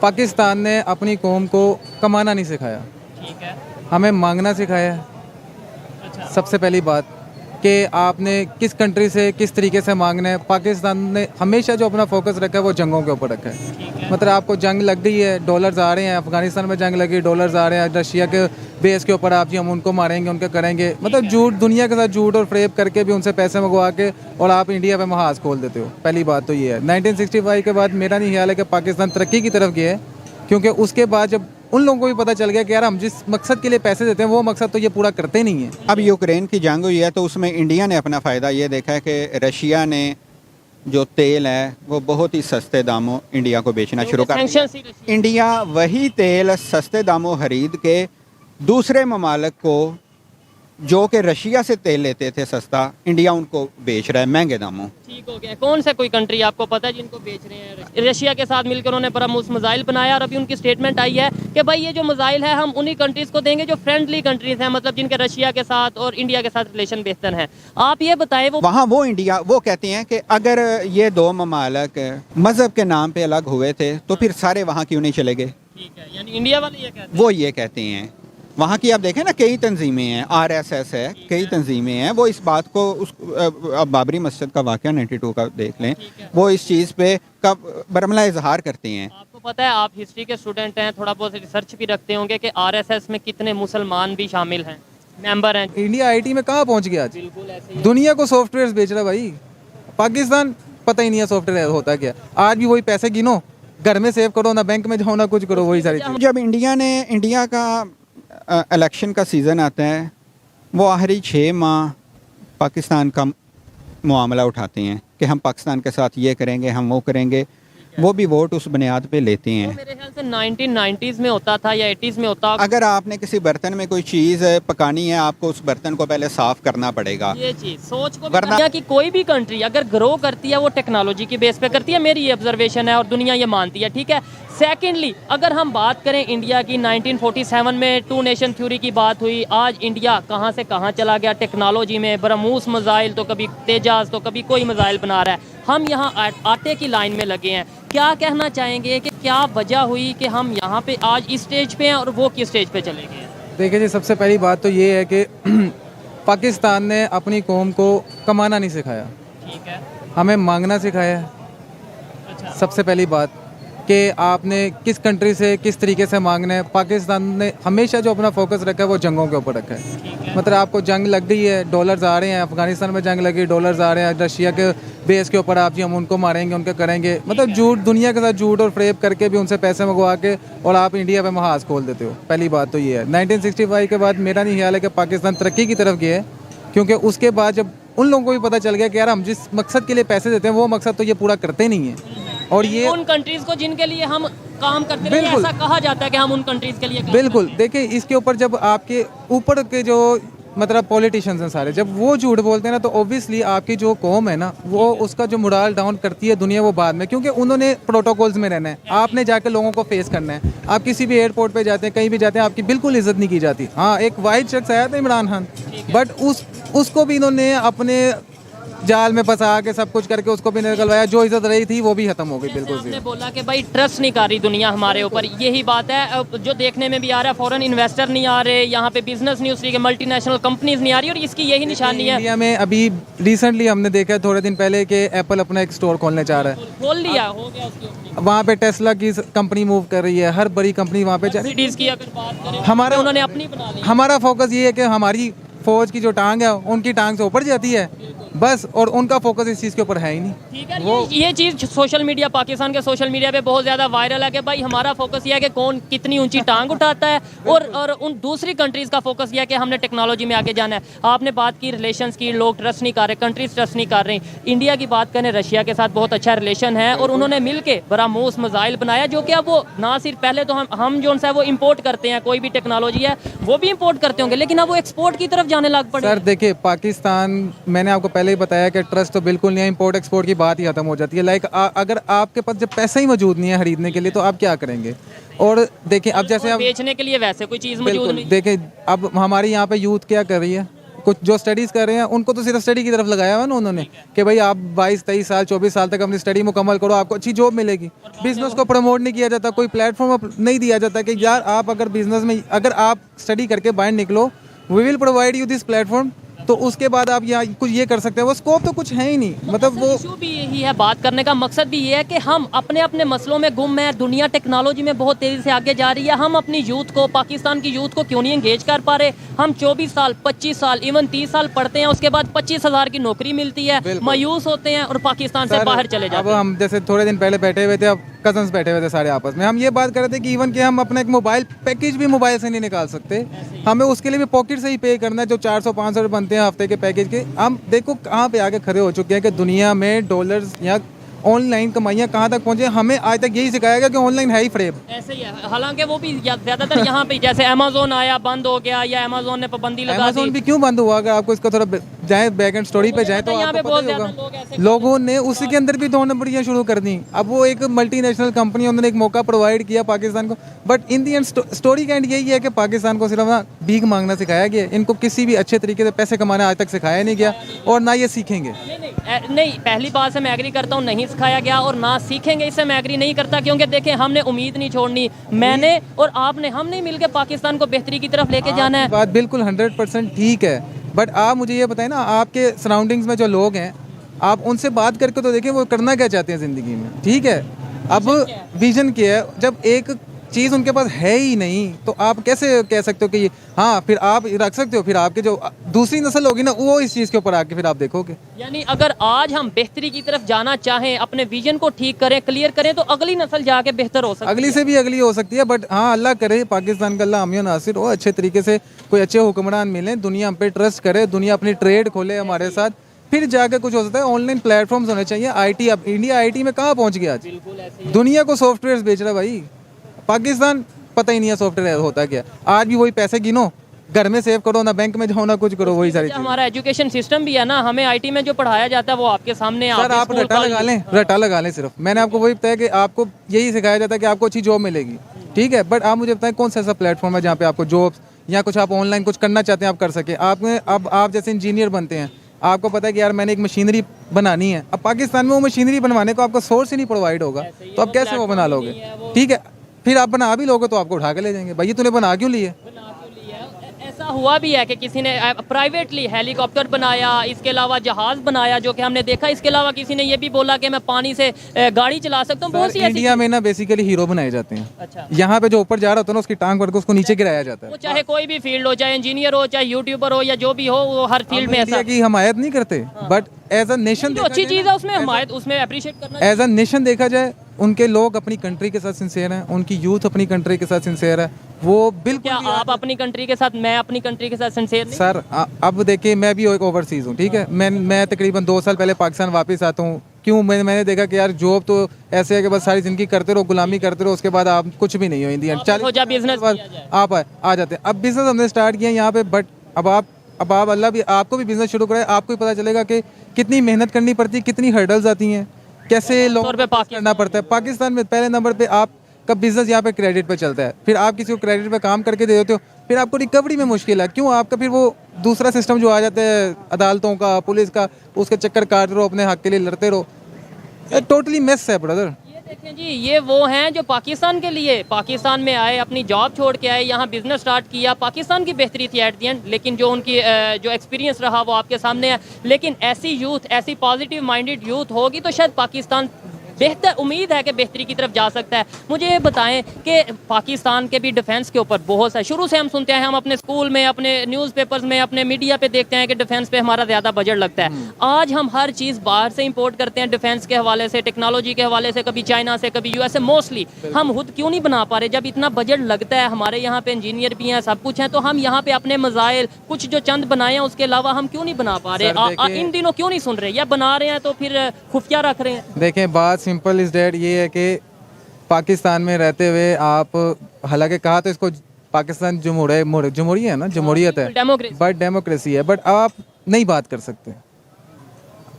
पाकिस्तान ने अपनी कौम को कमाना नहीं सिखाया, ठीक है। हमें मांगना सिखाया है। अच्छा। सबसे पहली बात कि आपने किस कंट्री से किस तरीके से मांगना है। पाकिस्तान ने हमेशा जो अपना फोकस रखा है वो जंगों के ऊपर रखा है। ठीक है। मतलब आपको जंग लग गई है, डॉलर्स आ रहे हैं, अफगानिस्तान में जंग लगी, डॉलर्स आ रहे हैं, रशिया के बेस के ऊपर आप जी हम उनको मारेंगे, उनके करेंगे। मतलब झूठ, दुनिया के साथ झूठ और फ्रेब करके भी उनसे पैसे मंगवा के और आप इंडिया पे महाज खोल देते हो। पहली बात तो ये है। 1965 के बाद मेरा नहीं ख्याल है कि पाकिस्तान तरक्की की तरफ गया है, क्योंकि उसके बाद जब उन लोगों को भी पता चल गया कि यार हम जिस मकसद के लिए पैसे देते हैं वो मकसद तो ये पूरा करते नहीं है। अब यूक्रेन की जंग हुई है तो उसमें इंडिया ने अपना फ़ायदा ये देखा है कि रशिया ने जो तेल है वो बहुत ही सस्ते दामों इंडिया को बेचना शुरू कर दिया। सैंक्शंस ही रशिया- इंडिया वही तेल सस्ते दामों खरीद के दूसरे ममालिक को जो कि रशिया से तेल लेते थे सस्ता, इंडिया उनको बेच रहा है महंगे दामों। ठीक हो गया। कौन सा कोई कंट्री आपको पता है जिनको बेच रहे हैं? रशिया के साथ मिलकर उन्होंने ब्रह्मोस मिसाइल बनाया और अभी उनकी स्टेटमेंट आई है कि भाई ये जो मिसाइल है हम उन्हीं कंट्रीज को देंगे जो फ्रेंडली कंट्रीज हैं, मतलब जिनके रशिया के साथ और इंडिया के साथ रिलेशन बेहतर हैं। आप ये बताएं वो वहाँ वो इंडिया वो कहते हैं कि अगर ये दो ममालिक मज़हब के नाम पे अलग हुए थे तो फिर सारे वहाँ क्यों नहीं चले गए। ठीक है, यानी इंडिया वाले ये कहते हैं। वो ये कहते हैं। वहाँ की आप देखें ना, कई तंजीमें हैं, RSS है, कई तंजीमें हैं, वो इस बात को अब बाबरी मस्जिद का वाक़या 92 का देख लें, वो इस चीज़ पे कब बरमला इजहार करते हैं। आपको पता है, आप हिस्ट्री के स्टूडेंट हैं, थोड़ा बहुत रिसर्च भी रखते होंगे कि RSS में कितने मुसलमान भी शामिल हैं, मेंबर हैं। इंडिया IT में कहाँ पहुँच गया आज? बिल्कुल ऐसे ही। दुनिया को सॉफ्टवेयर बेच रहा है भाई। पाकिस्तान पता ही नहीं है सॉफ्टवेयर होता क्या। आज भी वही पैसे गिनो, घर में सेव करो, ना बैंक में जाओ, ना कुछ करो, वही सारी चीज़। जब इंडिया का इलेक्शन का सीज़न आता है, वो आखिरी 6 माह पाकिस्तान का मामला उठाते हैं कि हम पाकिस्तान के साथ ये करेंगे, हम वो करेंगे। वो भी वोट उस बुनियाद पे लेते वो हैं। मेरे ख्याल से 1990s में होता था या 80s में होता। अगर आपने किसी बर्तन में कोई चीज़ पकानी है, आपको उस बर्तन को पहले साफ़ करना पड़ेगा। ये चीज सोच को वरना- दुनिया की कोई भी कंट्री अगर ग्रो करती है वो टेक्नोलॉजी की बेस पे करती है, मेरी ये ऑब्जर्वेशन है और दुनिया ये मानती है। ठीक है। सेकेंडली, अगर हम बात करें इंडिया की, 1947 में 2 नेशन थ्योरी की बात हुई। आज इंडिया कहाँ से कहाँ चला गया टेक्नोलॉजी में। ब्रह्मोस मिसाइल तो कभी तेजाज तो कभी कोई मिसाइल बना रहा है। हम यहाँ आटे की लाइन में लगे हैं। क्या कहना चाहेंगे कि क्या वजह हुई कि हम यहाँ पे आज इस स्टेज पे हैं और वो किस स्टेज पे चले गए हैं? देखिए जी, सबसे पहली बात तो ये है कि पाकिस्तान ने अपनी कौम को कमाना नहीं सिखाया, ठीक है। हमें मांगना सिखाया है। अच्छा। सबसे पहली बात कि आपने किस कंट्री से किस तरीके से मांगना है। पाकिस्तान ने हमेशा जो अपना फोकस रखा है वो जंगों के ऊपर रखा है। ठीक है। मतलब आपको जंग लग गई है, डॉलर्स आ रहे हैं, अफगानिस्तान में जंग लगी, डॉलर्स आ रहे हैं, रशिया के बेस के ऊपर आप जी हम उनको मारेंगे, उनके करेंगे। मतलब झूठ, दुनिया के साथ झूठ और फ्रेब करके भी उनसे पैसे मंगवा के और आप इंडिया पे महाज खोल देते हो। पहली बात तो ये है। 1965 के बाद मेरा नहीं ख्याल है कि पाकिस्तान तरक्की की तरफ गया है, क्योंकि उसके बाद जब उन लोगों को भी पता चल गया कि यार हम जिस मकसद के लिए पैसे देते हैं वो मकसद तो ये पूरा करते नहीं है। और ये उन कंट्रीज को जिनके लिए हम काम करते हैं, बिल्कुल। ऐसा कहा जाता है कि हम उन कंट्रीज के लिए काम बिल्कुल। देखिए, इसके ऊपर जब आपके ऊपर के जो मतलब पॉलिटिशियंस हैं सारे, जब वो झूठ बोलते हैं ना, तो ऑब्वियसली आपकी जो कौम है ना, वो उसका जो मोरल डाउन करती है दुनिया, वो बाद में, क्योंकि उन्होंने प्रोटोकॉल्स में रहना है, आपने जाकर लोगों को फेस करना है। आप किसी भी एयरपोर्ट पे जाते हैं, कहीं भी जाते हैं, आपकी बिल्कुल इज्जत नहीं की जाती। हाँ, एक वाइट शख्स आया था, इमरान खान, बट उसको भी इन्होंने अपने जाल में फंसा के सब कुछ करके उसको भी निकलवाया। जो इज्जत रही थी वो भी खत्म हो गई बिल्कुल आपने से। बोला कि भाई ट्रस्ट नहीं कर रही दुनिया हमारे ऊपर, यही बात है। अब जो देखने में भी आ रहा है, फॉरेन इन्वेस्टर नहीं आ रहे यहाँ पे, बिजनेस नहीं, उसकी मल्टीनेशनल कंपनीज नहीं आ रही, और इसकी यही निशानी है। इंडिया में अभी रिसेंटली हमने देखा है थोड़े दिन पहले कि एप्पल अपना एक स्टोर खोलने चाह रहा है। खोल लिया, हो गया उसकी opening। वहाँ पे टेस्ला की कंपनी मूव कर रही है, हर बड़ी कंपनी वहाँ पे जा रही है। Mercedes की अगर बात करें, हमारा- उन्होंने अपनी बना ली। हमारा फोकस ये है कि हमारी फौज की जो टांग है उनकी टांग से ऊपर जाती है बस, और उनका फोकस इस चीज़ के ऊपर है ही नहीं। ठीक है। ये चीज़ सोशल मीडिया, पाकिस्तान के सोशल मीडिया पे बहुत ज़्यादा वायरल है कि भाई हमारा फोकस ये है कि कौन कितनी ऊंची टांग उठाता है, और उन दूसरी कंट्रीज़ का फोकस ये है कि हमने टेक्नोलॉजी में आगे जाना है। आपने बात की रिलेशंस की, लोग ट्रस्ट नहीं कर रहे, कंट्रीज ट्रस्ट नहीं कर रही। इंडिया की बात करें, रशिया के साथ बहुत अच्छा रिलेशन है, और उन्होंने मिल के ब्रह्मोस मिसाइल बनाया, जो कि अब वो ना सिर्फ, पहले तो हम जो है वो इम्पोर्ट करते हैं, कोई भी टेक्नोलॉजी है वो भी इम्पोर्ट करते होंगे, लेकिन अब वो एक्सपोर्ट की तरफ जाने लग पड़े। सर देखिए, पाकिस्तान, मैंने आपको पहले ही बताया कि ट्रस्ट तो बिल्कुल नहीं है, इंपोर्ट एक्सपोर्ट की बात ही खत्म हो जाती है। लाइक अगर आपके पास जब पैसा ही मौजूद नहीं है खरीदने के लिए तो आप क्या करेंगे। और देखिए अब जैसे और आप बेचने के लिए वैसे कोई चीज़ मौजूद बिल्कुल नहीं। देखिए, अब हमारी यहाँ पे यूथ क्या कर रही है, कुछ जो स्टडीज़ कर रहे हैं उनको तो सिर्फ स्टडी की तरफ लगाया हुआ ना उन्होंने कि भाई आप 22-23 साल 24 साल तक अपनी स्टडी मुकम्मल करो, आपको अच्छी जॉब मिलेगी। बिजनेस को प्रमोट नहीं किया जाता, कोई प्लेटफॉर्म नहीं दिया जाता कि यार आप अगर बिजनेस में अगर आप स्टडी करके बाहर निकलो, we will provide you this platform, तो उसके बाद आप यहाँ कुछ ये कर सकते हैं। वो स्कोप तो कुछ है ही नहीं, मतलब वो इशू भी यही है, बात करने का मकसद भी ये है कि हम अपने अपने मसलों में गुम हैं। दुनिया टेक्नोलॉजी में बहुत तेज़ी से आगे जा रही है, हम अपनी यूथ को, पाकिस्तान की यूथ को क्यों नहीं एंगेज कर पा रहे। हम 24 साल 25 साल इवन 30 साल पढ़ते हैं, उसके बाद 25,000 की नौकरी मिलती है, मायूस होते हैं और पाकिस्तान से बाहर चले अब जाते हैं। हम जैसे थोड़े दिन पहले बैठे हुए थे, अब कजन्स बैठे हुए थे सारे आपस में, हम ये बात कर रहे थे कि इवन कि हम अपना एक मोबाइल पैकेज भी मोबाइल से नहीं निकाल सकते, हमें उसके लिए भी पॉकेट से ही पे करना है। जो 400-500 बनते हैं हफ्ते के पैकेज के, हम देखो कहाँ पे आके खड़े हो चुके हैं कि दुनिया में डॉलर्स या ऑनलाइन कमाइयाँ कहाँ तक पहुँचे। हमें आज तक यही सिखाया गया कि ऑनलाइन है ही फ्रेब। ऐसे ही है, हालांकि वो भी ज़्यादातर यहाँ पे जैसे अमेजोन आया बंद हो गया या अमेजोन ने पाबंदी लगा दी। अमेज़न भी क्यों बंद हुआ? अगर आपको इसका थोड़ा जाए बैक एंड स्टोरी पे जाए तो यहाँ पे आपको बहुत पता ही ज़्यादा लोग होगा, ऐसे लोगों ने उसी के अंदर भी 2 नंबरियाँ शुरू कर दी। अब वो एक मल्टीनेशनल कंपनी, उन्होंने एक मौका प्रोवाइड किया पाकिस्तान को, but in the and story का एंड यही है कि पाकिस्तान को सिर्फ ना भीख मांगना सिखाया गया, इनको किसी भी अच्छे तरीके से पैसे कमाना आज तक सिखाया नहीं गया और ना ये सीखेंगे। नहीं, पहली बात से मैं एग्री करता हूँ, नहीं सिखाया गया और ना सीखेंगे, इससे मैं एग्री नहीं करता। क्योंकि देखें, हमने उम्मीद नहीं छोड़नी, मैंने और आपने, हम नहीं मिलकर पाकिस्तान को बेहतरी की तरफ लेके जाना है। बात बिल्कुल 100% ठीक है, बट आप मुझे ये बताएं ना, आपके सराउंडिंग्स में जो लोग हैं, आप उनसे बात करके तो देखें वो करना क्या चाहते हैं ज़िंदगी में। ठीक है, अब विजन क्या है? जब एक चीज़ उनके पास है ही नहीं तो आप कैसे कह सकते हो कि हाँ, फिर आप रख सकते हो, फिर आपके जो दूसरी नस्ल होगी ना वो इस चीज़ के ऊपर आके फिर आप देखोगे। यानी अगर आज हम बेहतरी की तरफ जाना चाहें, अपने विजन को ठीक करें, क्लियर करें, तो अगली नस्ल जाके बेहतर हो सकती है। अगली से भी अगली हो सकती है, बट हाँ, अल्लाह करे पाकिस्तान का अल्लाह हामी नासिर हो, अच्छे तरीके से कोई अच्छे हुक्मरान मिलें, दुनिया हम पे ट्रस्ट करे, दुनिया अपनी ट्रेड खोले हमारे साथ, फिर जाके कुछ हो सकता है। ऑनलाइन प्लेटफॉर्म्स होने चाहिए। आईटी, अब इंडिया आईटी में कहाँ पहुँच गया आज? दुनिया को सॉफ्टवेयर बेच रहा है भाई, पाकिस्तान पता ही नहीं है सॉफ्टवेयर होता क्या। आज भी वही पैसे गिनो, घर में सेव करो, ना बैंक में जाओ, ना कुछ करो, वही सारी चीज़। हमारा एजुकेशन सिस्टम भी है ना, हमें आईटी में जो पढ़ाया जाता है वो आपके सामने सर आप रटा लगा लें, रटा लगा लें। सिर्फ मैंने आपको वही बताया कि आपको यही सिखाया जाता है कि आपको अच्छी जॉब मिलेगी, ठीक है, बट आप मुझे बताएं कौन सा ऐसा प्लेटफॉर्म है जहाँ पे आपको जॉब्स या कुछ आप ऑनलाइन कुछ करना चाहते हैं आप कर सके। आपने अब आप जैसे इंजीनियर बनते हैं, आपको पता है कि यार मैंने एक मशीनरी बनानी है, अब पाकिस्तान में वो मशीनरी बनवाने को आपको सोर्स ही नहीं प्रोवाइड होगा, तो आप कैसे वो बना लोगे? ठीक है, फिर आप बना भी लोगे तो आपको उठा के ले जाएंगे, भाई तूने बना क्यों लिए? ऐसा हुआ भी है कि किसी ने प्राइवेटली हेलीकॉप्टर बनाया, इसके अलावा जहाज बनाया जो कि हमने देखा, इसके अलावा किसी ने ये भी बोला कि मैं पानी से गाड़ी चला सकता हूँ। बहुत सी ऐसी इंडिया में ना बेसिकली हीरो बनाए जाते हैं। अच्छा। यहाँ पे जो ऊपर जा रहा होता है ना उसकी टांग पकड़ के उसको नीचे गिराया जाता है। वो चाहे कोई भी फील्ड हो, चाहे इंजीनियर हो, चाहे यूट्यूबर हो या जो भी हो, वो हर फील्ड में ऐसा। इंडिया की हमायत नहीं करते, बट एज अ नेशन जो अच्छी चीज़ है उसमें हमायत, उसमें अप्रिशिएट करना। एज अ नेशन देखा जाए, उनके लोग अपनी कंट्री के साथ सिंसियर हैं, उनकी यूथ अपनी कंट्री के साथ सिंसियर है, वो बिल्कुल क्या आप अपनी कंट्री के साथ, मैं अपनी कंट्री के साथ सिंसियर नहीं? सर अब देखिए, मैं भी एक ओवरसीज हूँ, ठीक है, मैं तकरीबन 2 साल पहले पाकिस्तान वापस आता हूँ। क्यों? मैंने देखा कि यार जॉब तो ऐसे है कि बस सारी ज़िंदगी करते रहो, गुलामी करते रहो, उसके बाद आप कुछ भी नहीं हो इंडिया। 40 बिजनेस आप आ जाते हैं। अब बिजनेस हमने स्टार्ट किया यहाँ पे, बट अब आप अल्लाह भी आपको भी बिजनेस शुरू कराए, आपको भी पता चलेगा कि कितनी मेहनत करनी पड़ती है, कितनी हर्डल्स आती हैं, कैसे लोगों को करना पड़ता है। पाकिस्तान में पहले नंबर पे आपका बिजनेस यहाँ पे क्रेडिट पे चलता है, फिर आप किसी को क्रेडिट पे काम करके दे देते हो, फिर आपको रिकवरी में मुश्किल है। क्यों? आपका फिर वो दूसरा सिस्टम जो आ जाता है अदालतों का, पुलिस का, उसके चक्कर काट रहो, अपने हक के लिए लड़ते रहो। टोटली मेस है ब्रदर। ये देखें जी, ये वो हैं जो पाकिस्तान के लिए पाकिस्तान में आए, अपनी जॉब छोड़ के आए, यहाँ बिजनेस स्टार्ट किया, पाकिस्तान की बेहतरी थी एट द एंड, लेकिन जो उनकी जो एक्सपीरियंस रहा वो आपके सामने है। लेकिन ऐसी यूथ, ऐसी पॉजिटिव माइंडेड यूथ होगी तो शायद पाकिस्तान बेहतर, उम्मीद है कि बेहतरी की तरफ जा सकता है। मुझे ये बताएं कि पाकिस्तान के भी डिफेंस के ऊपर बहुत सा, शुरू से हम सुनते हैं, हम अपने स्कूल में, अपने न्यूज़पेपर्स में, अपने मीडिया पे देखते हैं कि डिफेंस पे हमारा ज़्यादा बजट लगता है। आज हम हर चीज़ बाहर से इंपोर्ट करते हैं, डिफेंस के हवाले से, टेक्नोलॉजी के हवाले से, कभी चाइना से, कभी यूएस से। मोस्टली हम खुद क्यों नहीं बना पा रहे? जब इतना बजट लगता है, हमारे यहाँ पे इंजीनियर भी हैं, सब कुछ है, तो हम यहाँ पे अपने मज़ाइल कुछ जो चंद बनाए हैं उसके अलावा हम क्यों नहीं बना पा रहे? इन दिनों क्यों नहीं सुन रहे, या बना रहे हैं तो फिर खुफिया रख रहे हैं? देखें, बात सिंपल इज डेट ये है कि पाकिस्तान में रहते हुए आप, हालांकि कहा तो इसको पाकिस्तान जमहूरियत है ना, जमहूरियत है, बट डेमोक्रेसी है, बट आप नहीं बात कर सकते।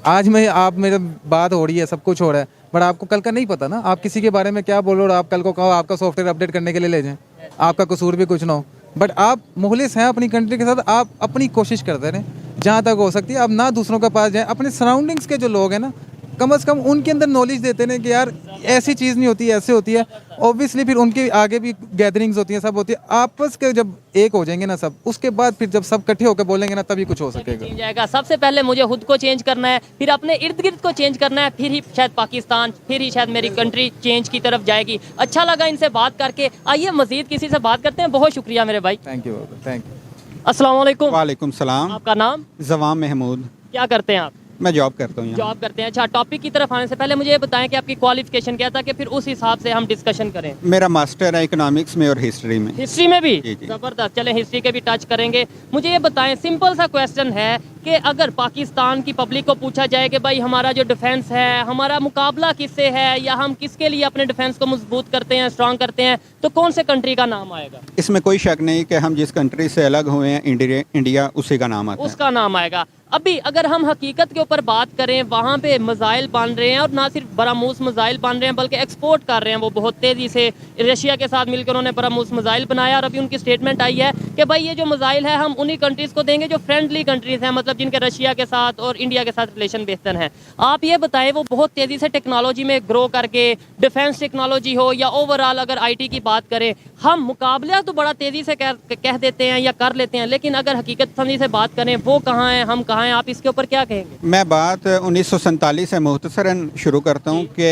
आज में आप मेरे बात हो रही है, सब कुछ हो रहा है, बट आपको कल का नहीं पता ना, आप किसी के बारे में क्या बोलो और आप कल को कहो आपका सॉफ्टवेयर अपडेट करने के लिए ले जाएं, आपका कसूर भी कुछ ना हो, बट आप मुखलिस हैं अपनी कंट्री के साथ, आप अपनी कोशिश करते रहें। जहाँ तक हो सकती है अब ना दूसरों के पास जाएं, अपने सराउंडिंग्स के जो लोग हैं ना कम से कम उनके अंदर नॉलेज देते हैं कि यार ऐसी चीज़ नहीं होती, ऐसे होती है। ऑब्वियसली फिर उनके आगे भी गैदरिंग्स होती हैं, सब होती है, आपस के जब एक हो जाएंगे ना सब, उसके बाद फिर जब सब इकट्ठे होकर बोलेंगे ना तभी कुछ हो सकेगा। चेंज आएगा। सबसे पहले मुझे खुद को चेंज करना है, फिर अपने इर्द गिर्द को चेंज करना है, फिर ही शायद पाकिस्तान, फिर ही शायद मेरी कंट्री चेंज की तरफ जाएगी। अच्छा लगा इनसे बात करके। आइए मजीद किसी से बात करते हैं। बहुत शुक्रिया मेरे भाई। Thank you, thank you. अस्सलाम वालेकुम। वालेकुम सलाम। आपका नाम? जवाम महमूद। क्या करते हैं आप? मैं जॉब करता हूँ यहाँ। जॉब करते हैं। अच्छा, टॉपिक की तरफ आने से पहले मुझे ये बताएं कि आपकी क्वालिफिकेशन क्या था, कि फिर उस हिसाब से हम डिस्कशन करें। मेरा मास्टर है इकोनॉमिक्स में और हिस्ट्री में। हिस्ट्री में भी? जी, जी। जबरदस्त। चलें हिस्ट्री के भी टच करेंगे। मुझे ये बताएं, सिंपल सा क्वेश्चन है कि अगर पाकिस्तान की पब्लिक को पूछा जाए कि भाई हमारा जो डिफेंस है, हमारा मुकाबला किससे है, या हम किसके लिए अपने डिफेंस को मजबूत करते हैं, स्ट्रांग करते हैं, तो कौन से कंट्री का नाम आएगा? इसमें कोई शक नहीं कि हम जिस कंट्री से अलग हुए हैं इंडिया उसी का नाम आता है। उसका नाम आएगा। अभी अगर हम हकीकत के ऊपर बात करें, वहाँ पे मिसाइल बन रहे हैं, और ना सिर्फ बरामूस मिसाइल बन रहे हैं बल्कि एक्सपोर्ट कर रहे हैं वो बहुत तेज़ी से। रशिया के साथ मिलकर उन्होंने बरामूस मिसाइल बनाया, और अभी उनकी स्टेटमेंट आई है कि भाई ये जो मिसाइल है हम उन्हीं कंट्रीज़ को देंगे जो फ्रेंडली कंट्रीज़ हैं, मतलब जिनके रशिया के साथ और इंडिया के साथ रिलेशन बेहतर हैं। आप ये बताएं, वो बहुत तेज़ी से टेक्नोलॉजी में ग्रो करके, डिफेंस टेक्नोलॉजी हो या ओवरऑल अगर IT की बात करें, हम मुकाबला तो बड़ा तेज़ी से कह देते हैं या कर लेते हैं, लेकिन अगर हकीकत समझी से बात करें, वो कहाँ हैं, हम कहाँ हैं, आप इसके ऊपर क्या कहेंगे? मैं बात 1947 से मुख्तसरन शुरू करता हूँ कि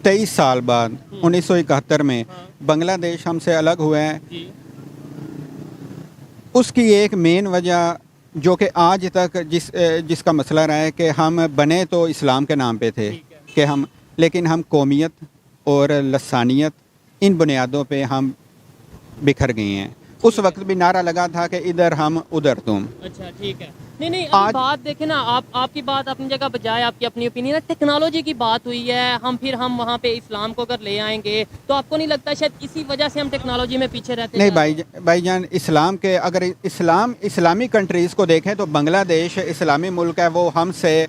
23 साल बाद 1971 में बांग्लादेश हमसे अलग हुए हैं। उसकी एक मेन वजह जो कि आज तक जिसका मसला रहा है कि हम बने तो इस्लाम के नाम पे थे कि हम, लेकिन हम कौमियत और लसानियत इन बुनियादों पे हम बिखर गए हैं। उस वक्त भी नारा लगा था कि इधर हम उधर तुम। अच्छा, ठीक है। नहीं आज बात देखें ना, आपकी बात अपनी जगह बजाय, आपकी अपनी ओपिनियन है। टेक्नोलॉजी की बात हुई है, फिर हम वहाँ पे इस्लाम को अगर ले आएंगे तो आपको नहीं लगता शायद इसी वजह से हम टेक्नोलॉजी में पीछे रहते हैं? नहीं भाईजान, इस्लाम के अगर इस्लामी कंट्रीज़ को देखें तो बांग्लादेश इस्लामी मुल्क है, वो हमसे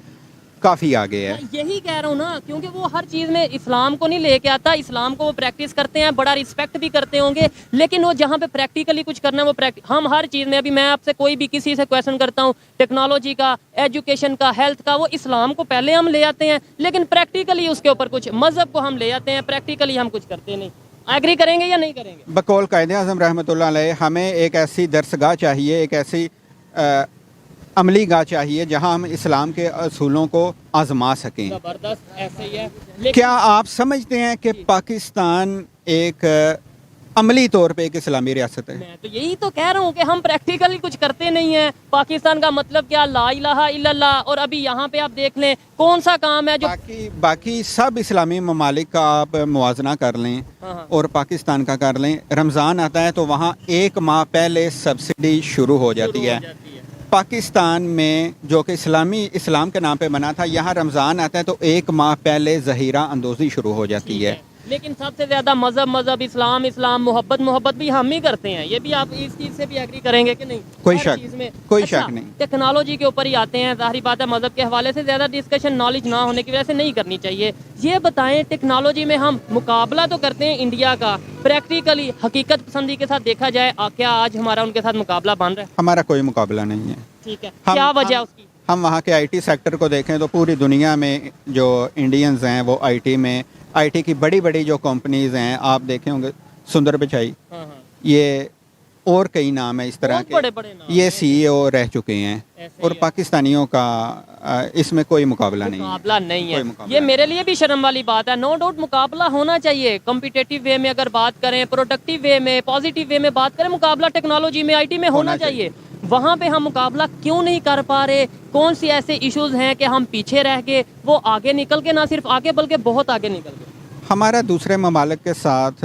काफ़ी आगे है। यही कह रहा हूँ ना, क्योंकि वो हर चीज़ में इस्लाम को नहीं लेके आता, इस्लाम को वो प्रैक्टिस करते हैं, बड़ा रिस्पेक्ट भी करते होंगे, लेकिन वो जहाँ पे प्रैक्टिकली कुछ करना है वो हम हर चीज़ में, अभी मैं आपसे कोई भी किसी से क्वेश्चन करता हूँ टेक्नोलॉजी का, एजुकेशन का, हेल्थ का, वो इस्लाम को पहले हम ले आते हैं, लेकिन प्रैक्टिकली उसके ऊपर कुछ, मज़हब को हम ले आते हैं, प्रैक्टिकली हम कुछ करते नहीं। एग्री करेंगे या नहीं करेंगे? बकौल कायद-ए-आज़म रहमतुल्लाह अलैह, हमें एक ऐसी दरसगाह चाहिए, एक ऐसी अमली गाह चाहिए जहां हम इस्लाम के असूलों को आजमा सकें। ज़बरदस्त, ऐसे ही है। क्या आप समझते हैं कि पाकिस्तान एक अमली तौर पे एक इस्लामी रियासत है? मैं तो यही तो कह रहा हूँ कि हम प्रैक्टिकली कुछ करते नहीं हैं। पाकिस्तान का मतलब क्या, ला इलाहा इल्लल्लाह। और अभी यहाँ पे आप देख लें कौन सा काम है जो बाकी सब इस्लामी ममालिक का आप मुआजना कर लें और पाकिस्तान का कर लें, रमज़ान आता है तो वहाँ 1 माह पहले सब्सिडी शुरू हो जाती है। पाकिस्तान में जो कि इस्लाम के नाम पे बना था, यहाँ रमज़ान आता है तो 1 माह पहले ज़हीरा अंदोज़ी शुरू हो जाती है। लेकिन सबसे ज़्यादा मज़हब इस्लाम, मोहब्बत भी हम ही करते हैं। ये भी आप इस चीज़ से भी एग्री करेंगे कि नहीं? कोई शक नहीं। टेक्नोलॉजी के ऊपर ही आते हैं। ज़ाहिर बात है मज़हब के हवाले से ज़्यादा डिस्कशन नॉलेज ना होने की वजह से नहीं करनी चाहिए। ये बताएं, टेक्नोलॉजी में हम मुकाबला तो करते हैं इंडिया का, प्रैक्टिकली हकीकत पसंदी के साथ देखा जाए, क्या आज हमारा उनके साथ मुकाबला बन रहा है? हमारा कोई मुकाबला नहीं है। ठीक है, क्या वजह उसकी? हम वहाँ के IT सेक्टर को देखें तो पूरी दुनिया में जो इंडियंस हैं वो IT की बड़ी जो कंपनीज हैं, आप देखे होंगे सुंदर पिचाई, ये और कई नाम है इस तरह के, बड़े नाम, ये CEO रह चुके हैं और पाकिस्तानियों का इसमें कोई मुकाबला नहीं है। ये मेरे लिए भी शर्म वाली बात है। नो डाउट मुकाबला होना चाहिए, कॉम्पिटिटिव वे में अगर बात करें, प्रोडक्टिव वे में, पॉजिटिव वे में बात करें, मुकाबला टेक्नोलॉजी में, IT में होना चाहिए। वहाँ पे हम मुकाबला क्यों नहीं कर पा रहे? कौन सी ऐसे इश्यूज हैं कि हम पीछे रह गए, वो आगे निकल के, ना सिर्फ आगे बल्कि बहुत आगे निकल गए? हमारा दूसरे ममालिक के साथ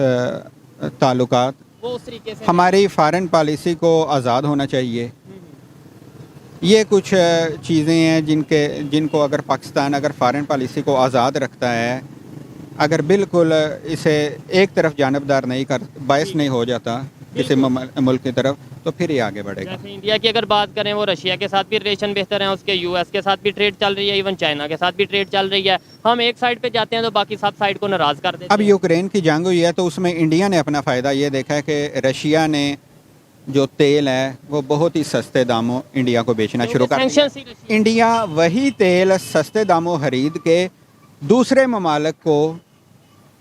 ताल्लुकात, वो उस तरीके से हमारी फॉरेन पॉलिसी को आज़ाद होना चाहिए। ये कुछ चीज़ें हैं जिनको अगर पाकिस्तान अगर फॉरेन पॉलिसी को आज़ाद रखता है, अगर बिल्कुल इसे एक तरफ जानबदार नहीं कर, बायस नहीं हो जाता किसी मुल्क की तरफ, तो फिर ये आगे बढ़ेगा। जैसे इंडिया की अगर बात करें, वो रशिया के साथ भी रिलेशन बेहतर है, उसके US के साथ भी ट्रेड चल रही है, इवन चाइना के साथ भी ट्रेड चल रही है। हम एक साइड पे जाते हैं तो बाकी सब साइड को नाराज़ कर देते हैं। अब यूक्रेन की जंग हुई है तो उसमें इंडिया ने अपना फ़ायदा ये देखा है कि रशिया ने जो तेल है वो बहुत ही सस्ते दामों इंडिया को बेचना शुरू कर दिया। सैंक्शन ही इंडिया वही तेल सस्ते दामों खरीद के दूसरे ममालिक को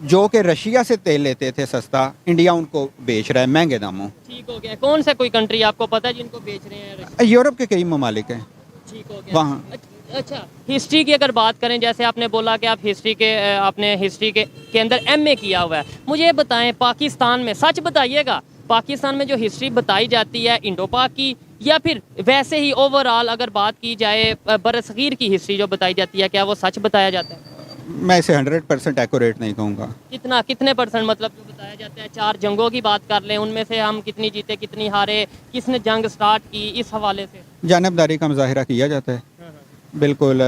जो कि रशिया से तेल लेते थे सस्ता, इंडिया उनको बेच रहा है महंगे दामों। ठीक हो गया। कौन सा कोई कंट्री आपको पता है जिनको बेच रहे हैं? यूरोप के कई ममालिक हैं ठीक हो गया। वहाँ। अच्छा, हिस्ट्री की अगर बात करें, जैसे आपने बोला कि आप हिस्ट्री के आपने हिस्ट्री के अंदर एमए किया हुआ है, मुझे ये बताएं पाकिस्तान में, सच बताइएगा, पाकिस्तान में जो हिस्ट्री बताई जाती है इंडो पाक की, या फिर वैसे ही ओवरऑल अगर बात की जाए बरसगीर की हिस्ट्री जो बताई जाती है, क्या वो सच बताया जाता है? मैं इसे 100% एक्यूरेट नहीं कहूँगा। कितने परसेंट मतलब जो बताया जाता है? 4 जंगों की बात कर लें, उनमें से हम कितनी जीते कितनी हारे, किसने जंग स्टार्ट की, इस हवाले से जानबदारी का मुजाहिरा किया जाता है, बिल्कुल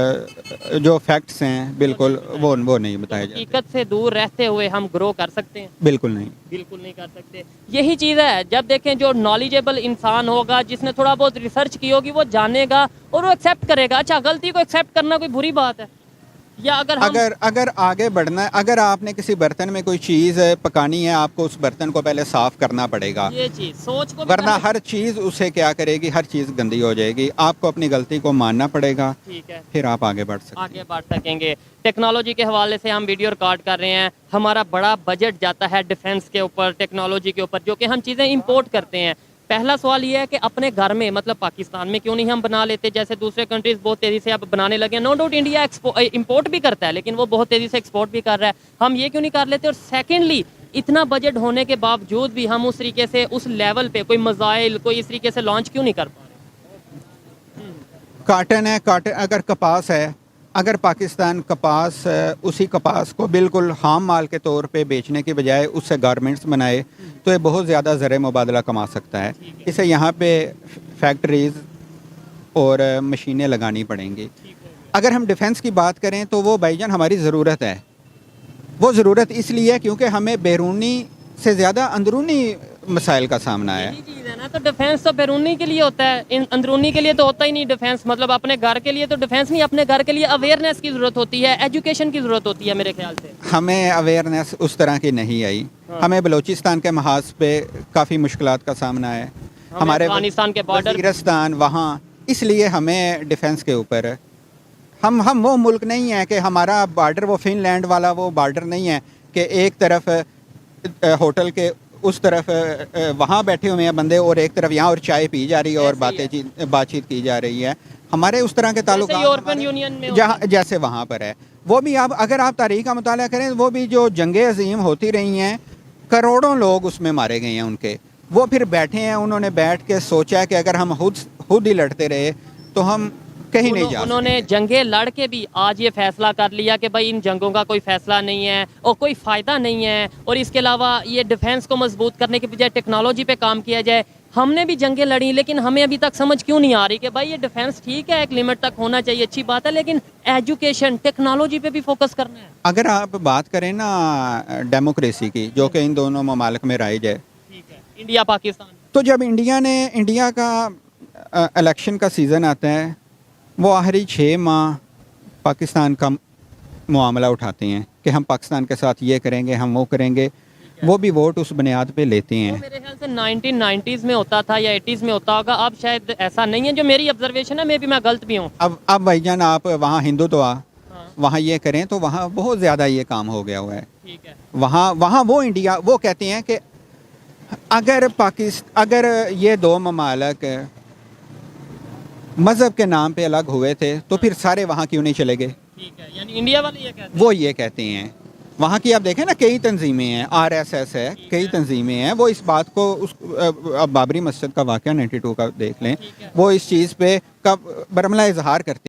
जो फैक्ट्स हैं बिल्कुल वो नहीं बताया जाता। हकीकत से दूर रहते हुए हम ग्रो कर सकते हैं? बिल्कुल नहीं। बिल्कुल नहीं कर सकते। यही चीज़ है, जब देखें जो नॉलेजेबल इंसान होगा, जिसने थोड़ा बहुत रिसर्च की होगी, वो जानेगा और वो एक्सेप्ट करेगा। अच्छा, गलती को एक्सेप्ट करना कोई बुरी बात है? या अगर आगे बढ़ना है, अगर आपने किसी बर्तन में कोई चीज़ पकानी है, आपको उस बर्तन को पहले साफ करना पड़ेगा। ये चीज़ सोच को, वरना हर चीज़ उसे क्या करेगी, हर चीज़ गंदी हो जाएगी। आपको अपनी गलती को मानना पड़ेगा, ठीक है, फिर आप आगे बढ़ सकते हैं। आगे बढ़ सकेंगे। टेक्नोलॉजी के हवाले से हम वीडियो रिकॉर्ड कर रहे हैं, हमारा बड़ा बजट जाता है डिफेंस के ऊपर, टेक्नोलॉजी के ऊपर, जो कि हम चीज़ें इंपोर्ट करते हैं। पहला सवाल ये है कि अपने घर में, मतलब पाकिस्तान में क्यों नहीं हम बना लेते? जैसे दूसरे कंट्रीज बहुत तेज़ी से अब बनाने लगे हैं। नो डाउट इंडिया इंपोर्ट भी करता है, लेकिन वो बहुत तेज़ी से एक्सपोर्ट भी कर रहा है। हम ये क्यों नहीं कर लेते? और सेकेंडली, इतना बजट होने के बावजूद भी हम उस तरीके से, उस लेवल पे कोई मिसाइल कोई इस तरीके से लॉन्च क्यों नहीं कर पा रहे? काटन है, काटन अगर कपास है, अगर पाकिस्तान कपास उसी कपास को बिल्कुल खाम माल के तौर पे बेचने के बजाय उससे गारमेंट्स बनाए, तो ये बहुत ज़्यादा ज़र मुबादला कमा सकता है। इसे यहाँ पे फैक्ट्रीज़ और मशीनें लगानी पड़ेंगी। अगर हम डिफेंस की बात करें तो वो भाईजान हमारी ज़रूरत है। वो ज़रूरत इसलिए है क्योंकि हमें बैरूनी से ज़्यादा अंदरूनी मसाइल का सामना है। यही चीज़ है ना, तो डिफेंस तो बैरूनी के लिए होता है, अंदरूनी के लिए तो होता ही नहीं डिफेंस। मतलब अपने घर के लिए तो डिफेंस नहीं, अपने घर के लिए अवेयरनेस की ज़रूरत होती है, एजुकेशन की ज़रूरत होती है मेरे ख्याल से। हमें अवेयरनेस उस तरह की नहीं आई। हमें बलूचिस्तान के महाज पे काफ़ी मुश्किलात का सामना है, हमारे अफगानिस्तान के बॉर्डर, वज़ीरिस्तान वहाँ, इसलिए हमें डिफेंस के ऊपर हम वो मुल्क नहीं है कि हमारा बॉर्डर वो फिनलैंड वाला वो बॉर्डर नहीं है कि एक तरफ होटल के उस तरफ वहाँ बैठे हुए हैं बंदे और एक तरफ यहाँ और चाय पी जा रही है और बातचीत की जा रही है। हमारे उस तरह के ताल्लुक यूरोपियन यूनियन में जहाँ जैसे वहाँ पर है। वो भी आप अगर आप तारीख का मुताला करें, वो भी जो जंगें अजीम होती रही हैं, करोड़ों लोग उसमें मारे गए हैं उनके। वो फिर बैठे हैं, उन्होंने बैठ के सोचा कि अगर हम खुद ही लड़ते रहे तो हम कहीं नहीं जा। उन्होंने जंगें लड़ के भी आज ये फैसला कर लिया कि भाई इन जंगों का कोई फैसला नहीं है और कोई फ़ायदा नहीं है, और इसके अलावा ये डिफेंस को मजबूत करने के बजाय टेक्नोलॉजी पे काम किया जाए। हमने भी जंगें लड़ी, लेकिन हमें अभी तक समझ क्यों नहीं आ रही कि भाई ये डिफेंस ठीक है, एक लिमिट तक होना चाहिए, अच्छी बात है, लेकिन एजुकेशन टेक्नोलॉजी पे भी फोकस करना है। अगर आप बात करें ना डेमोक्रेसी की, जो कि इन दोनों ममालिक में राइज है, ठीक है, इंडिया पाकिस्तान, तो जब इंडिया का इलेक्शन का सीज़न आता है, वो आखिरी 6 माह पाकिस्तान का मामला उठाते हैं कि हम पाकिस्तान के साथ ये करेंगे, हम वो करेंगे। वो भी वोट उस बुनियाद पे लेते हैं। मेरे ख्याल से 1990s में होता था या 80s में होता होगा, अब शायद ऐसा नहीं है, जो मेरी ऑब्जर्वेशन है, मे भी मैं गलत भी हूँ। अब भाईजान आप वहाँ हिंदुत्व वहाँ ये करें तो वहाँ बहुत ज़्यादा ये काम हो गया हुआ है। ठीक है, वहाँ वो इंडिया वो कहते हैं कि अगर ये दो ममालिक मज़हब के नाम पे अलग हुए थे तो फिर सारे वहाँ क्यों नहीं चले गए? ठीक है, यानी इंडिया वाले ये कहते हैं। वो ये कहते हैं। वहाँ की आप देखें ना, कई तंजीमें हैं, RSS है, कई तंजीमें हैं, वो इस बात को अब बाबरी मस्जिद का वाक़या 92 का देख लें, वो इस चीज़ पे बरमला इजहार करते